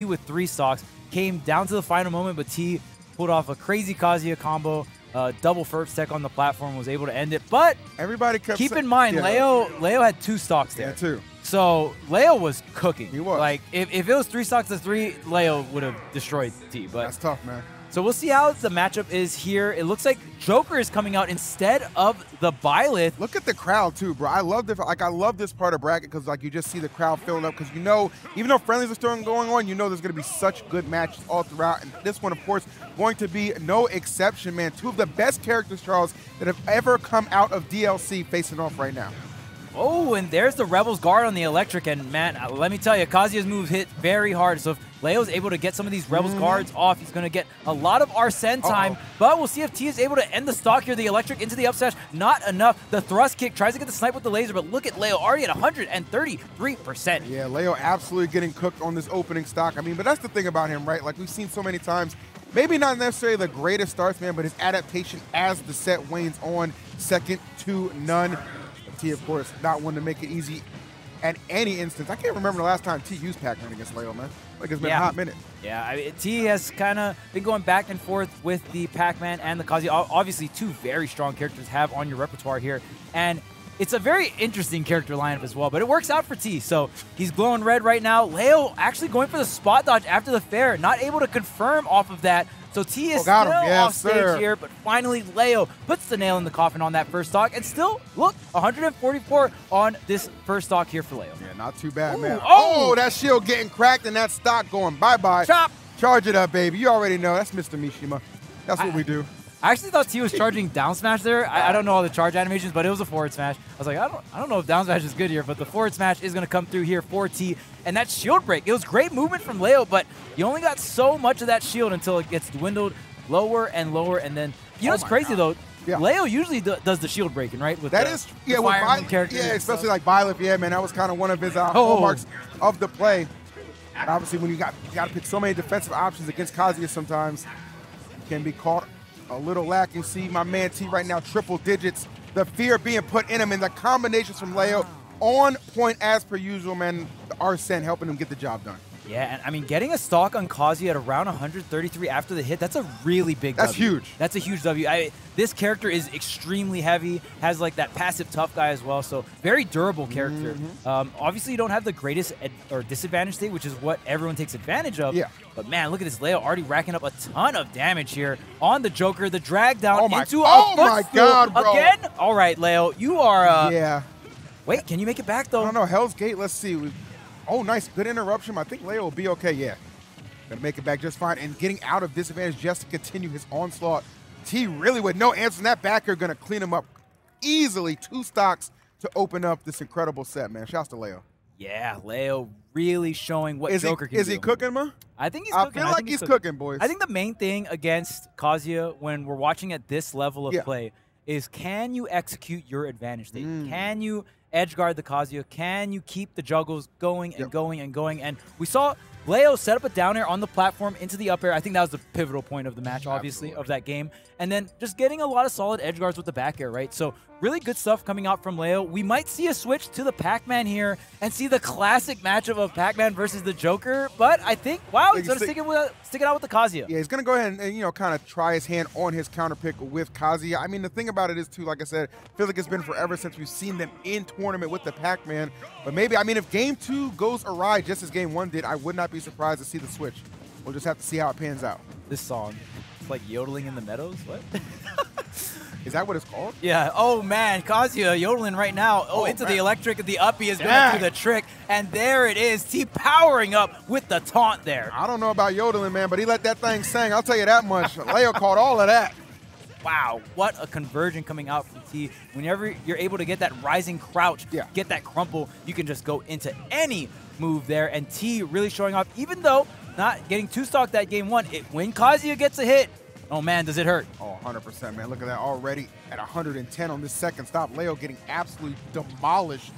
with 3 stocks. Came down to the final moment, but T pulled off a crazy Kazuya combo. Double first tech on the platform, was able to end it. But everybody kept keep in mind, Leo had 2 stocks there. Yeah, 2. So Leo was cooking. He was. Like, if it was 3 stocks to 3, Leo would have destroyed T. But that's tough, man. So we'll see how the matchup is here. It looks like Joker is coming out instead of the Byleth. Look at the crowd too, bro. I love this part of bracket because like you just see the crowd filling up because you know, even though friendlies are still going on, you know there's going to be such good matches all throughout. And this one, of course, going to be no exception, man. 2 of the best characters, Charles, that have ever come out of DLC facing off right now. Oh, and there's the Rebels guard on the electric, and man, let me tell you, Kazuya's move hit very hard, so if Leo's able to get some of these Rebels guards off, he's going to get a lot of Arsene time, but we'll see if T is able to end the stock here. The electric into the up smash, not enough. The thrust kick tries to get the snipe with the laser, but look at Leo already at 133%. Yeah, Leo absolutely getting cooked on this opening stock. I mean, but that's the thing about him, right? Like we've seen so many times, maybe not necessarily the greatest starts, man, but his adaptation as the set wanes on, second to none. T, of course, not one to make it easy at any instance. I can't remember the last time T used Pac-Man against Leo, man. Like it's been a hot minute. Yeah, I mean, T has kind of been going back and forth with the Pac-Man and the Kazuya. Obviously, 2 very strong characters have on your repertoire here. And it's a very interesting character lineup as well, but it works out for T. So he's glowing red right now. Leo actually going for the spot dodge after the fair, not able to confirm off of that. So T is still off stage here, but finally Leo puts the nail in the coffin on that first stock, and still, look, 144 on this first stock here for Leo. Yeah, not too bad, man. Oh, that shield getting cracked and that stock going bye-bye. Chop! Charge it up, baby. You already know. That's Mr. Mishima. That's what we do. I actually thought T was charging down smash there. I don't know all the charge animations, but it was a forward smash. I was like, I don't know if down smash is good here, but the forward smash is going to come through here for T. And that shield break, it was great movement from Leo, but you only got so much of that shield until it gets dwindled lower and lower. And then, you know what's crazy though? Yeah. Leo usually does the shield breaking, right? With especially like Byleth. Yeah, man, that was kind of one of his hallmarks of the play. And obviously, when you got to pick so many defensive options against Kazuya, sometimes you can be caught a little lacking. See my man T right now, triple digits. The fear being put in him, and the combinations from Leo on point as per usual, man. The Arsene helping him get the job done. Yeah, and I mean, getting a stock on Kazuya at around 133 after the hit, that's a really big W. That's huge. That's a huge W. This character is extremely heavy, has like that passive tough guy as well, so very durable character. Obviously, you don't have the greatest or disadvantage state, which is what everyone takes advantage of. Yeah. But man, look at this Leo already racking up a ton of damage here on the Joker. The drag down into a my God, bro. Again? All right, Leo, you are... yeah. Wait, can you make it back, though? I don't know. Hell's Gate, let's see. Oh, nice. Good interruption. I think Leo will be okay. Yeah. Gonna make it back just fine. And getting out of disadvantage just to continue his onslaught. T really with no answer in that backer gonna clean him up easily. 2 stocks to open up this incredible set, man. Shouts to Leo. Yeah, Leo really showing what Joker can do. Is he cooking, man? I think he's cooking. I feel like he's cooking, boys. I think the main thing against Kazuya when we're watching at this level of play is, can you execute your advantage state? Can you edge guard the Kazuya? Can you keep the juggles going and going and going? And we saw Leo set up a down air on the platform into the up air. I think that was the pivotal point of the match, obviously, of that game. And then just getting a lot of solid edge guards with the back air, right? So really good stuff coming out from Leo. We might see a switch to the Pac-Man here and see the classic matchup of Pac-Man versus the Joker. But I think, wow, he's going to stick it out with the Kazuya. Yeah, he's going to go ahead and, you know, kind of try his hand on his counter pick with Kazuya. I mean, the thing about it is, too, like I said, I feel like it's been forever since we've seen them in tournament with the Pac-Man. But maybe, I mean, if Game 2 goes awry just as Game 1 did, I would not be surprised to see the switch. We'll just have to see how it pans out. This song, it's like yodeling in the meadows? What? Is that what it's called? Yeah. Oh, man. Kazuya yodeling right now. Oh, into the electric. The uppie is going to do the trick. And there it is. T powering up with the taunt there. I don't know about yodeling, man, but he let that thing sing. I'll tell you that much. Leo caught all of that. Wow. What a conversion coming out from T. Whenever you're able to get that rising crouch, get that crumple, you can just go into any move there. And T really showing off, even though not getting 2-stock that Game 1, when Kazuya gets a hit, oh, man, does it hurt. Oh, 100%, man. Look at that already at 110 on this second stop. Leo getting absolutely demolished.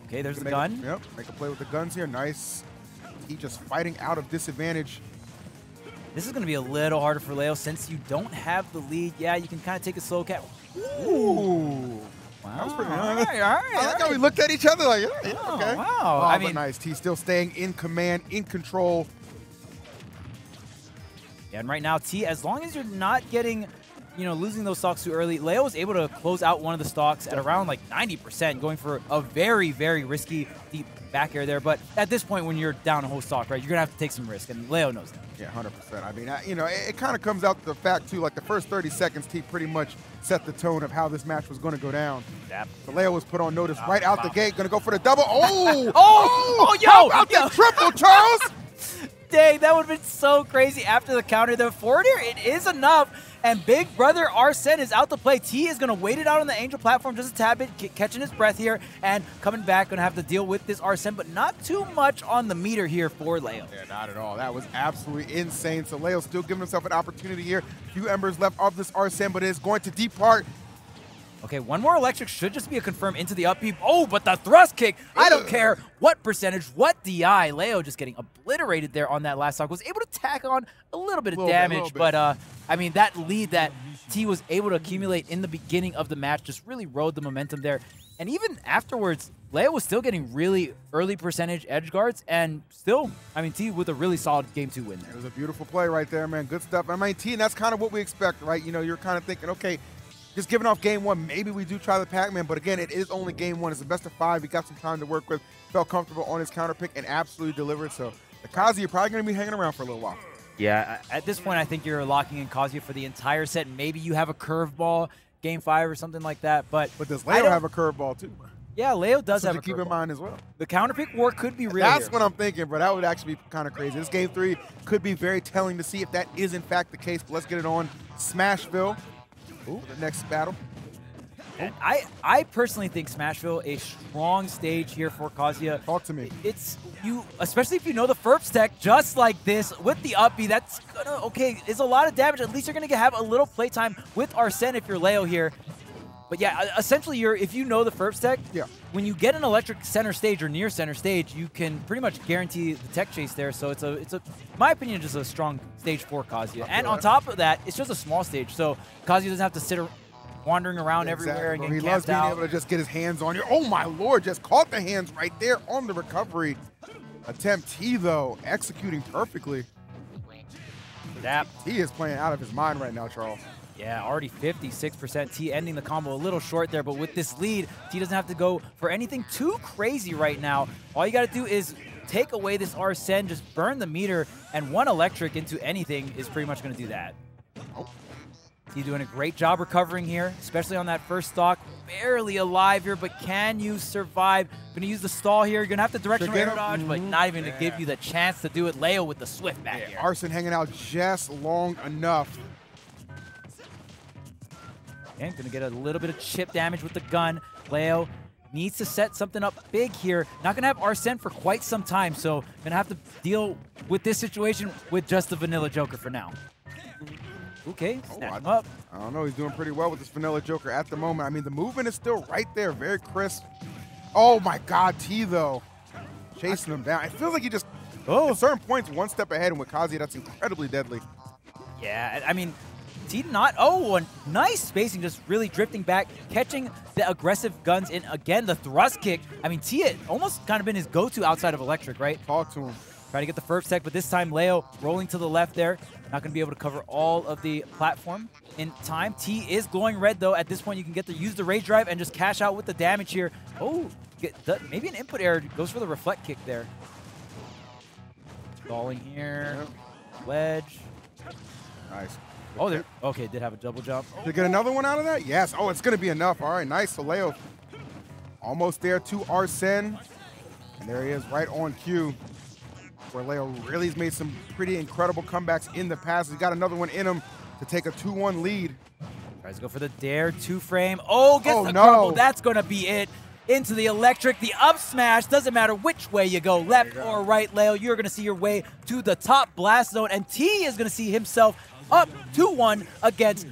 Okay, there's the gun. Yep, make a play with the guns here. Nice. He just fighting out of disadvantage. This is going to be a little harder for Leo since you don't have the lead. Yeah, you can kind of take a slow cat. Ooh. Wow. That was pretty nice. All right. I like how we looked at each other like, okay. Wow. Oh, I mean, nice. T still staying in command, in control. Yeah, and right now, T, as long as you're not getting, losing those stocks too early, Leo was able to close out one of the stocks at around like 90%, going for a very, very risky deep back air there. But at this point, when you're down a whole stock, right, you're going to have to take some risk, and Leo knows that. Yeah, 100%. I mean, it kind of comes out to the fact, too, like the first 30 seconds, T pretty much set the tone of how this match was going to go down. Yep. So Leo was put on notice right out the gate, going to go for the double. Oh! Yo! How about that triple, Charles? Dang, that would have been so crazy after the counter. The forward air, it is enough. And big brother Arsene is out to play. T is going to wait it out on the Angel platform just a tad bit, catching his breath here, and coming back, going to have to deal with this Arsene, but not too much on the meter here for Leo. Yeah, not at all. That was absolutely insane. So Leo still giving himself an opportunity here. Few embers left of this Arsene, but it is going to depart. Okay, one more electric should just be a confirm into the up B. Oh, but the thrust kick, I don't care what percentage, what DI. Leo just getting obliterated there on that last stock. Was able to tack on a little bit of damage, but I mean, that lead that T was able to accumulate in the beginning of the match just really rode the momentum there. And even afterwards, Leo was still getting really early percentage edge guards, and still, I mean, T with a really solid Game 2 win there. It was a beautiful play right there, man. Good stuff. I mean, T, and that's kind of what we expect, right? You're kind of thinking, okay, just giving off game 1, maybe we do try the Pac-Man, but again, it is only game 1. It's the best of 5. He got some time to work with, felt comfortable on his counter pick, and absolutely delivered. So the Kazuya probably going to be hanging around for a little while. Yeah, at this point, I think you're locking in Kazuya for the entire set. Maybe you have a curveball game 5 or something like that, but does Leo have a curveball too? Yeah, Leo does have a curveball. Keep in mind as well. The counter pick war could be real. That's what I'm thinking, bro. That would actually be kind of crazy. This game 3 could be very telling to see if that is in fact the case. But let's get it on Smashville for the next battle. And I personally think Smashville a strong stage here for Kazuya. Talk to me. It's you, especially if you know the Ferps tech, just like this with the up B. That's gonna is a lot of damage. At least you're gonna have a little playtime with Arsene if you're Leo here. But yeah, essentially, if you know the Ferps tech, when you get an electric center stage or near center stage, you can pretty much guarantee the tech chase there. So it's a, my opinion, just a strong stage for Kazuya. And on top of that, it's just a small stage, so Kazuya doesn't have to sit wandering around everywhere and get He loves being able to just get his hands on you. Oh my lord, just caught the hands right there on the recovery attempt. T though executing perfectly. T is playing out of his mind right now, Charles. Yeah, already 56%. T ending the combo a little short there, but with this lead, T doesn't have to go for anything too crazy right now. All you got to do is take away this Arsene, just burn the meter, and one electric into anything is pretty much going to do that. T doing a great job recovering here, especially on that first stock. Barely alive here, but can you survive? Going to use the stall here. You're going to have to directional air dodge, but not even to give you the chance to do it. Leo with the swift back here. Arsene hanging out just long enough. And going to get a little bit of chip damage with the gun. Leo needs to set something up big here. Not going to have Arsene for quite some time, so going to have to deal with this situation with just the vanilla Joker for now. Okay, snap him up. I don't know. He's doing pretty well with this vanilla Joker at the moment. I mean, the movement is still right there, very crisp. Oh my God, T though, chasing him down. It feels like he just, at certain points, one step ahead, and with Kazuya, that's incredibly deadly. Yeah, I mean, T not, a nice spacing, just really drifting back, catching the aggressive guns in. Again, the thrust kick. I mean, T had almost kind of been his go-to outside of electric, right? Talk to him. Try to get the first tech, but this time Leo rolling to the left there. Not going to be able to cover all of the platform in time. T is glowing red, though. At this point, you can use the rage drive and just cash out with the damage here. Oh, maybe an input error. Goes for the reflect kick there. Stalling here. Ledge. Nice. Oh, there. Okay, did have a double jump. Did you get another one out of that? Yes. Oh, it's going to be enough. All right, nice. So Leo almost there to Arsene. And there he is right on cue. Where Leo really has made some pretty incredible comebacks in the past. He's got another one in him to take a 2-1 lead. Tries to go for the dare 2-frame. Oh, gets the crumble. That's going to be it. Into the electric, the up smash. Doesn't matter which way you go, left or right, Leo. You're going to see your way to the top blast zone. And T is going to see himself up 2-1 against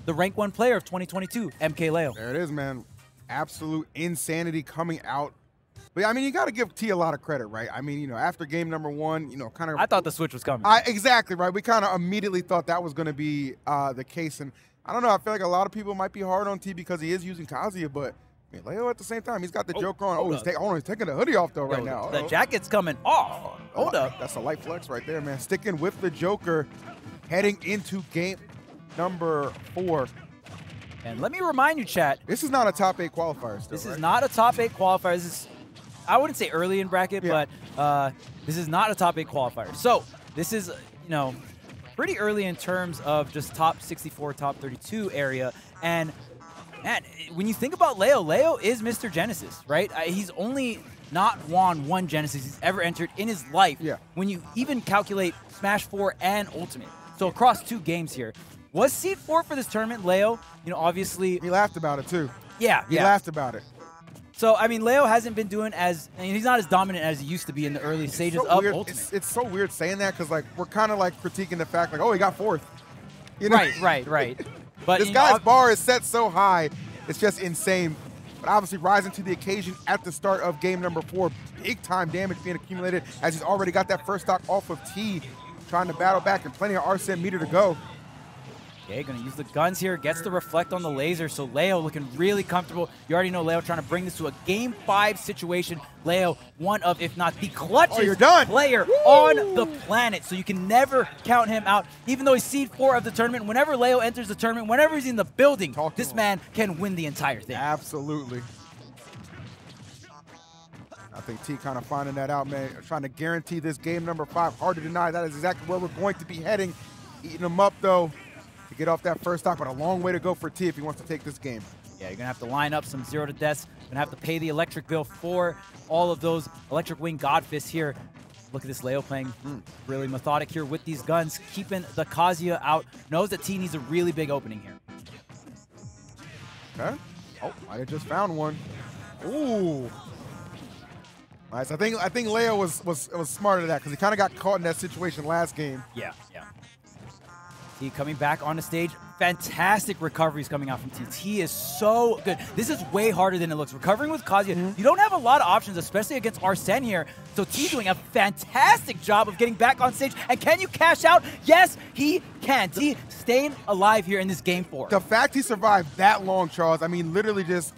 the rank 1 player of 2022, MkLeo. There it is, man. Absolute insanity coming out. But, I mean, you got to give T a lot of credit, right? I mean, after game number 1, kind of... I thought the switch was coming. Exactly, right? We kind of immediately thought that was going to be the case. And I don't know. I feel like a lot of people might be hard on T because he is using Kazuya, but Leo at the same time, he's got the Joker on. Oh, he's taking the hoodie off, though, right now. The jacket's coming off. Hold up. That's a light flex right there, man. Sticking with the Joker, heading into game number 4. And let me remind you, chat. This is not a top 8 qualifier still, This right? is not a top 8 qualifier. This is, I wouldn't say early in bracket, but this is not a top 8 qualifier. So this is, you know, pretty early in terms of just top 64, top 32 area. And man, when you think about Leo, Leo is Mr. Genesis, right? He's only not won 1 Genesis he's ever entered in his life. Yeah. When you even calculate Smash 4 and Ultimate. So across 2 games here. Was seed 4 for this tournament, Leo? You know, obviously. He laughed about it, too. Yeah. He laughed about it. So, I mean, Leo hasn't been doing he's not as dominant as he used to be in the early stages of Ultimate. It's so weird saying that because, like, we're kind of, like, critiquing the fact, like, oh, he got 4th. You know? Right. But this guy's bar is set so high, it's just insane. But obviously rising to the occasion at the start of game number 4. Big-time damage being accumulated as he's already got that first stock off of T, trying to battle back and plenty of Arsene meter to go. Okay, gonna use the guns here, gets the reflect on the laser, so Leo looking really comfortable. You already know Leo trying to bring this to a game 5 situation. Leo, one of, if not the clutchest player on the planet, so you can never count him out. Even though he's seed 4 of the tournament, whenever Leo enters the tournament, whenever he's in the building, this man can win the entire thing. Absolutely. I think T kind of finding that out, man. Trying to guarantee this game number 5. Hard to deny. That is exactly where we're going to be heading. Eating him up, though, to get off that first stock, but a long way to go for T if he wants to take this game. Yeah, you're going to have to line up some 0 to deaths. You're going to have to pay the electric bill for all of those electric wing god fists here. Look at this Leo playing really methodic here with these guns, keeping the Kazuya out. Knows that T needs a really big opening here. Okay. Oh, I just found one. Ooh. Nice. I think Leo was smart at that because he kind of got caught in that situation last game. Yeah. T coming back on the stage. Fantastic recoveries coming out from T. T is so good. This is way harder than it looks. Recovering with Kazuya, you don't have a lot of options, especially against Arsene here. So T doing a fantastic job of getting back on stage. And can you cash out? Yes, he can. T staying alive here in this game 4. The fact he survived that long, Charles, I mean, literally just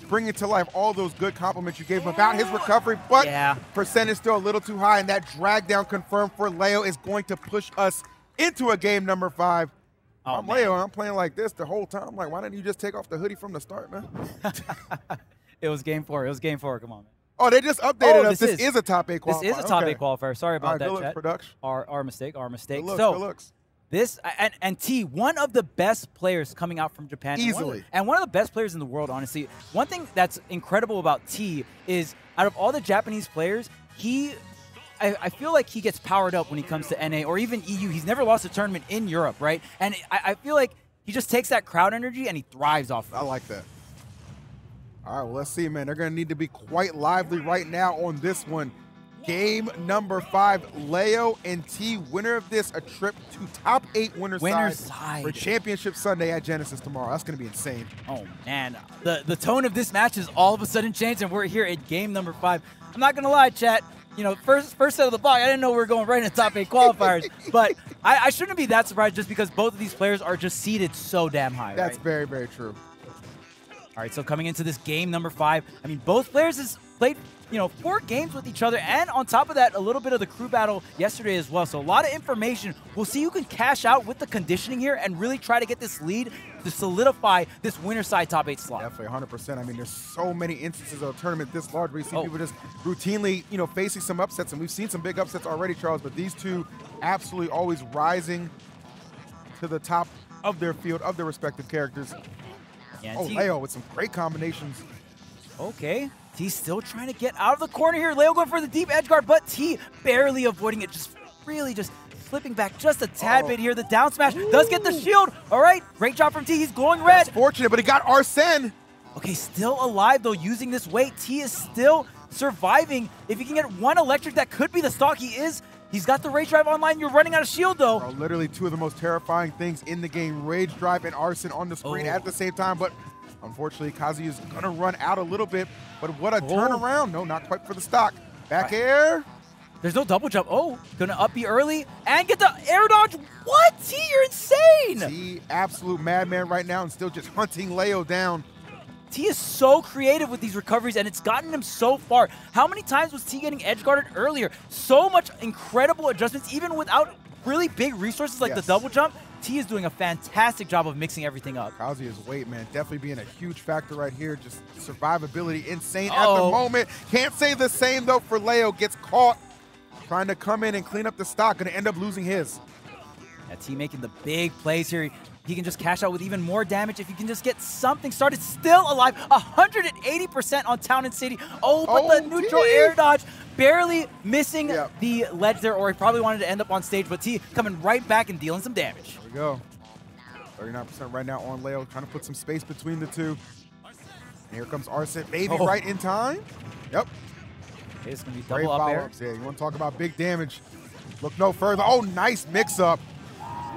bringing to life all those good compliments you gave him about his recovery, but percent is still a little too high, and that drag down confirmed for Leo is going to push us into a game number 5. I'm Leo, and I'm playing like this the whole time. I'm like, why didn't you just take off the hoodie from the start, man? It was game 4. It was game 4. Come on, man. Oh, they just updated us. This is a top 8 qualifier. This is a top 8 qualifier. Sorry about that, chat. Production. Our mistake. Good looks. This and T, one of the best players coming out from Japan. Easily. And one of the best players in the world, honestly. One thing that's incredible about T is out of all the Japanese players, I feel like he gets powered up when he comes to NA or even EU. He's never lost a tournament in Europe, right? And I feel like he just takes that crowd energy and he thrives off of it. I like that. All right, well, let's see, man. They're going to need to be quite lively right now on this one. Game number 5, Leo and T. Winner of this, a trip to top 8 winner side for Championship Sunday at Genesis tomorrow. That's going to be insane. Oh, man. The tone of this match has all of a sudden changed, and we're here at game number 5. I'm not going to lie, chat. You know, first set of the block, I didn't know we were going right into top 8 qualifiers. But I shouldn't be that surprised just because both of these players are just seated so damn high. That's very, very true. All right, so coming into this game number 5, I mean, both players has played, 4 games with each other, and on top of that, a little bit of the crew battle yesterday as well. So a lot of information. We'll see who can cash out with the conditioning here and really try to get this lead to solidify this winner side top 8 slot. Definitely, 100%. I mean, there's so many instances of a tournament this large where you see people just routinely, facing some upsets, and we've seen some big upsets already, Charles, but these two absolutely always rising to the top of their field, of their respective characters. Yeah, Leo with some great combinations. Okay. T still trying to get out of the corner here. Leo going for the deep edge guard, but T barely avoiding it. Just really just slipping back just a tad bit here. The down smash does get the shield. All right. Great job from T. He's glowing red. That's fortunate, but he got Arsene. Okay, still alive, though, using this weight. T is still surviving. If he can get one electric, that could be the stock he is. He's got the Rage Drive online. You're running out of shield, though. Literally 2 of the most terrifying things in the game. Rage Drive and Arsene on the screen at the same time, but unfortunately, Kazuya's going to run out a little bit, but what a turnaround. No, not quite for the stock. Back air. There's no double jump. Oh, gonna up B early and get the air dodge. What? T, you're insane. T, absolute madman right now and still just hunting Leo down. T is so creative with these recoveries, and it's gotten him so far. How many times was T getting edge guarded earlier? So much incredible adjustments, even without really big resources like the double jump. T is doing a fantastic job of mixing everything up. Kazuya's weight, man, definitely being a huge factor right here. Just survivability insane at the moment. Can't say the same, though, for Leo. Gets caught trying to come in and clean up the stock. Going to end up losing his. Yeah, T making the big plays here. He can just cash out with even more damage if he can just get something started. Still alive, 180% on Town and City. Oh, but the neutral air dodge barely missing the ledge there, or he probably wanted to end up on stage, but T coming right back and dealing some damage. There we go. 39% right now on Leo, trying to put some space between the two. And here comes Arsene, maybe right in time. Yep. Okay, it's going to be double up air. Yeah, you want to talk about big damage. Look no further. Oh, nice mix-up.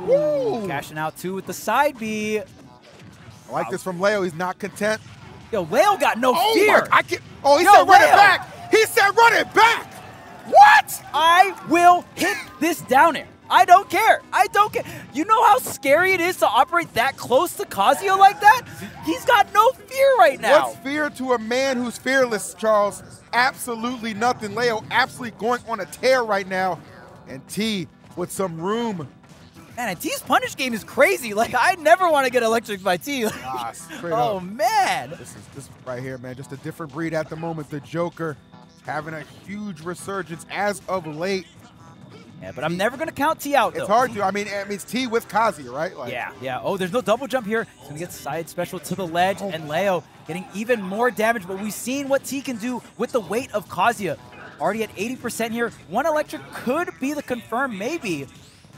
Woo! Cashing out too with the side B. I like this from Leo. He's not content. Yo, Leo got no fear. He said run it back. He said run it back. What? I will hit this down air. I don't care. I don't care. You know how scary it is to operate that close to Kazuya like that? He's got no fear right now. What's fear to a man who's fearless, Charles? Absolutely nothing. Leo absolutely going on a tear right now. And T with some room. Man, and T's punish game is crazy. Like, I never want to get electric by T. Oh, man. This is right here, man. Just a different breed at the moment. The Joker having a huge resurgence as of late. Yeah, but I'm never going to count T out, though. It's hard to. I mean, it's T with Kazuya, right? Like, yeah. Oh, there's no double jump here. He's going to get side special to the ledge, and Leo getting even more damage. But we've seen what T can do with the weight of Kazuya. Already at 80% here. One electric could be the confirm, maybe.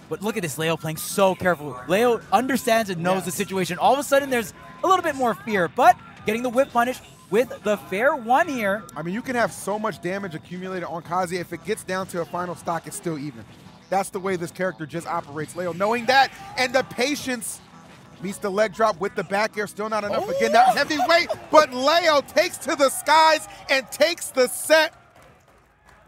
But look at this, Leo playing so careful. Leo understands and knows the situation. All of a sudden, there's a little bit more fear, but getting the whip punish with the fair one here. I mean, you can have so much damage accumulated on Kazuya. If it gets down to a final stock, it's still even. That's the way this character just operates. Leo knowing that, and the patience meets the leg drop with the back air. Still not enough. Again, that heavy weight, but Leo takes to the skies and takes the set.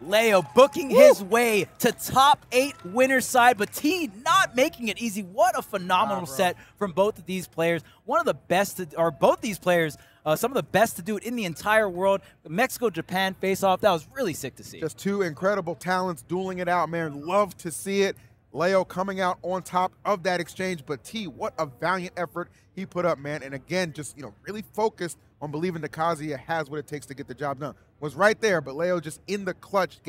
Leo booking his way to top 8 winner's side, but T not making it easy. What a phenomenal set from both of these players. One of the best, or both these players, some of the best to do it in the entire world. Mexico-Japan face-off, that was really sick to see. Just two incredible talents dueling it out, man. Love to see it. Leo coming out on top of that exchange, but T, what a valiant effort he put up, man. And again, just, really focused on believing that Kazuya has what it takes to get the job done. Was right there, but Leo just in the clutch.